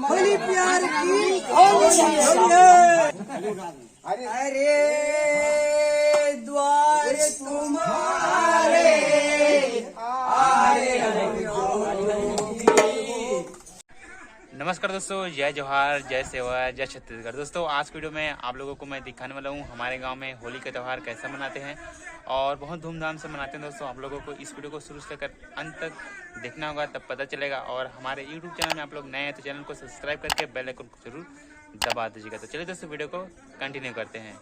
Holy प्यार की अरे द्वार तुम्हारे नमस्कार दोस्तों, जय जोहार, जय सेवा, जय छत्तीसगढ़। दोस्तों आज की वीडियो में आप लोगों को मैं दिखाने वाला हूँ हमारे गांव में होली का त्यौहार कैसा मनाते हैं और बहुत धूमधाम से मनाते हैं। दोस्तों आप लोगों को इस वीडियो को शुरू से लेकर अंत तक देखना होगा, तब पता चलेगा। और हमारे यूट्यूब चैनल में आप लोग नए हैं तो चैनल को सब्सक्राइब करके बेल आइकन को जरूर दबा दीजिएगा। तो चलिए दोस्तों वीडियो को कंटिन्यू करते हैं।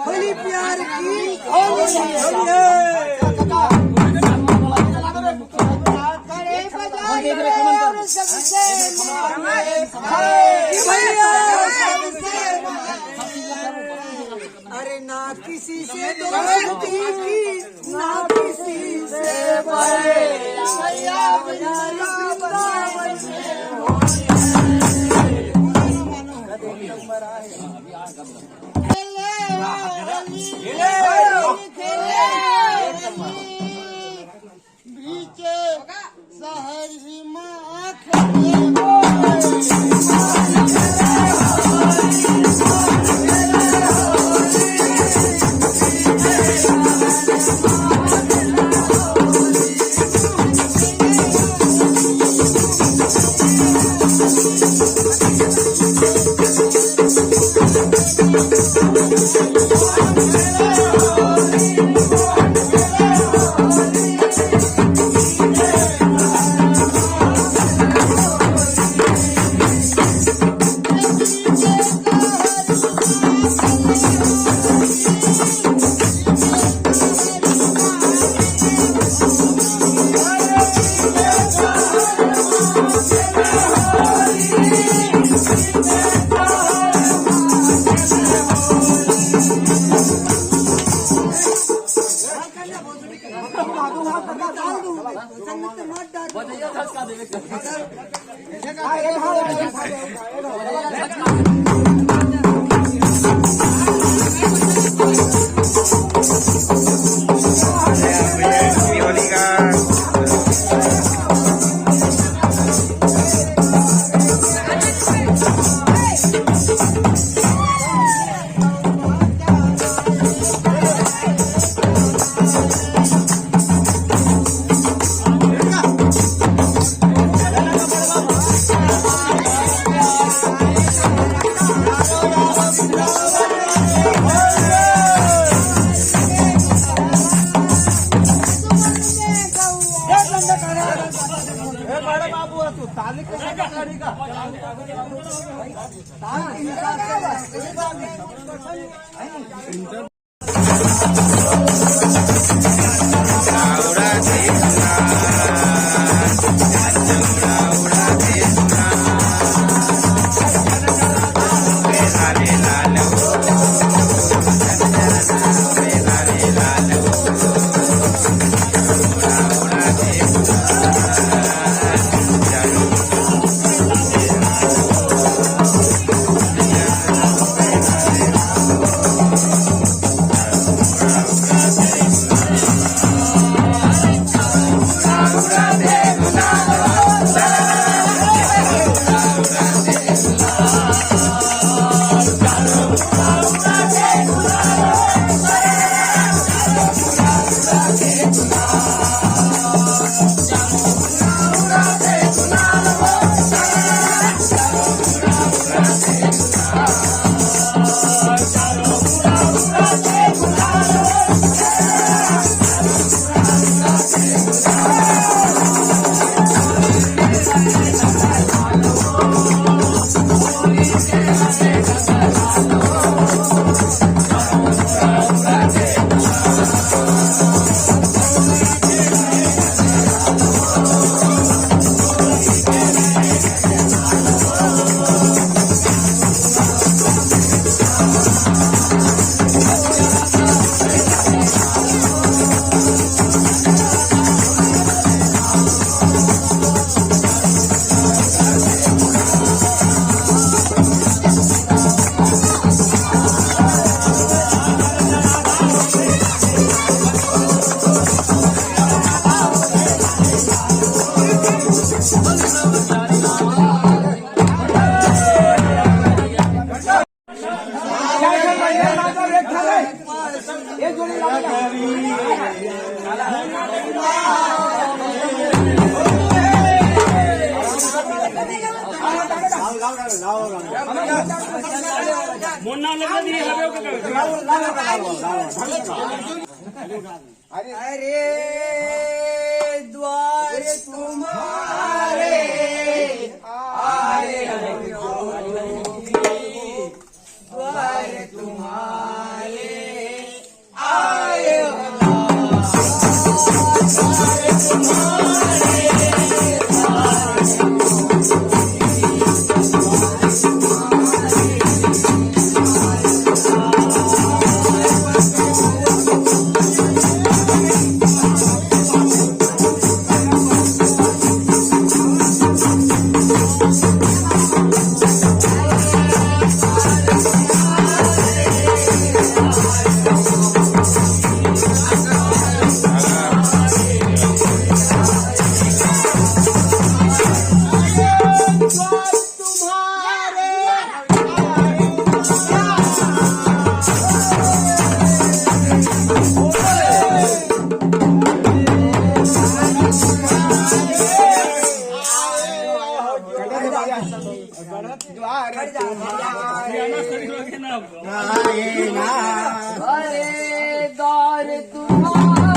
होली प्यार की अरे ना किसी से दोस्ती की ना किसी से अरे द्वार तुम्हारे आए द्वार तुम्हारे आए अरे द्वार तुम्हारे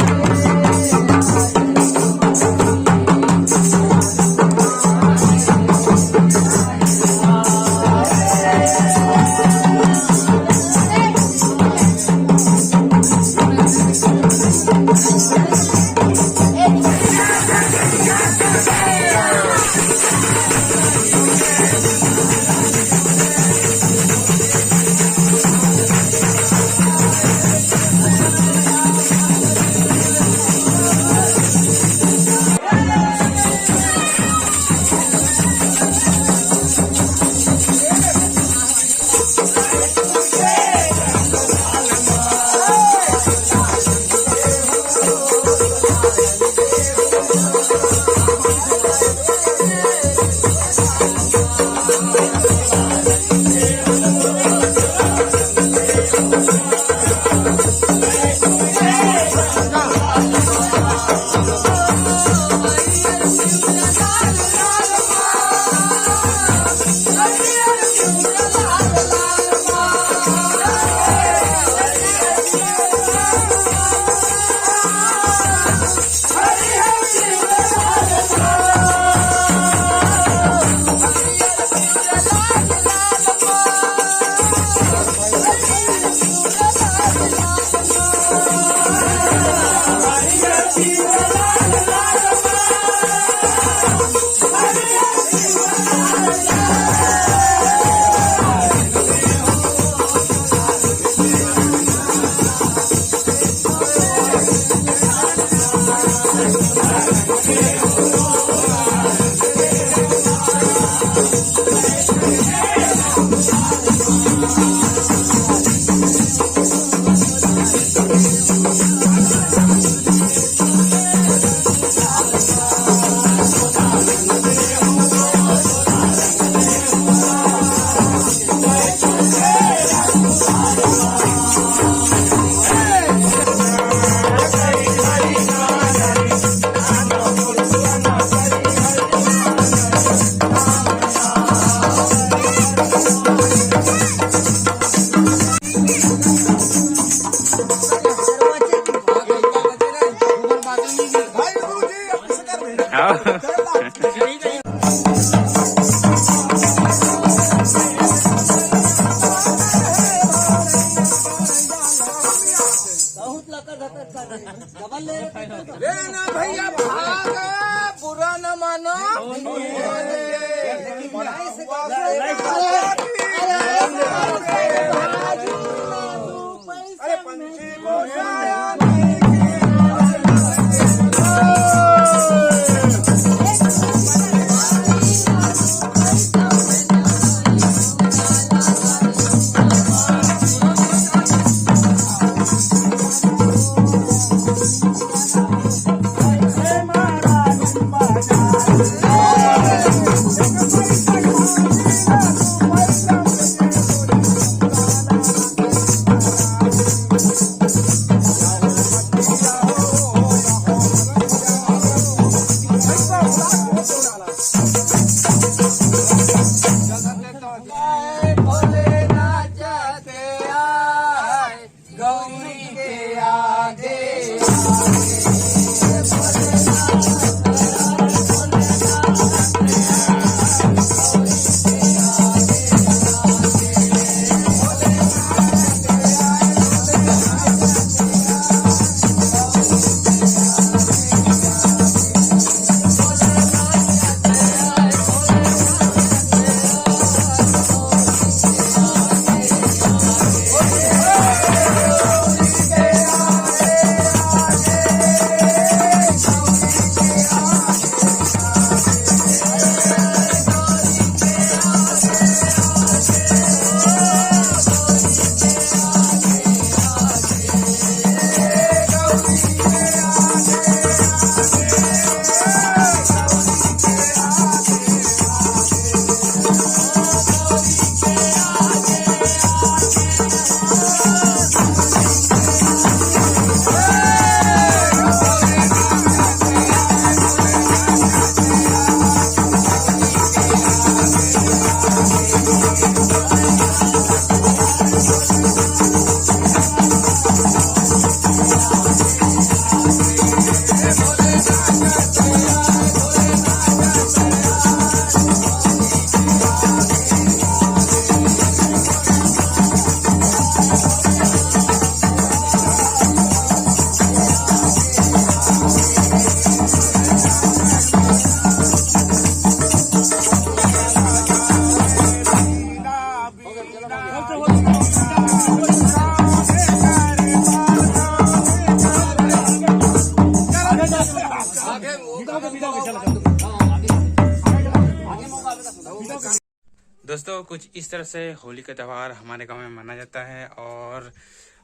दोस्तों कुछ इस तरह से होली का त्यौहार हमारे गांव में मनाया जाता है। और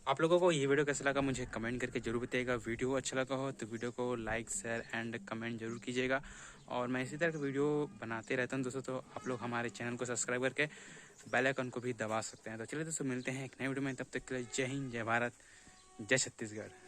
आप लोगों को ये वीडियो कैसा लगा मुझे कमेंट करके जरूर बताइएगा। वीडियो अच्छा लगा हो तो वीडियो को लाइक शेयर एंड कमेंट जरूर कीजिएगा। और मैं इसी तरह की वीडियो बनाते रहता हूँ दोस्तों, तो आप लोग हमारे चैनल को सब्सक्राइब करके बेल आइकन को भी दबा सकते हैं। तो चलिए दोस्तों मिलते हैं एक नए वीडियो में, तब तक के लिए जय हिंद, जय भारत, जय छत्तीसगढ़।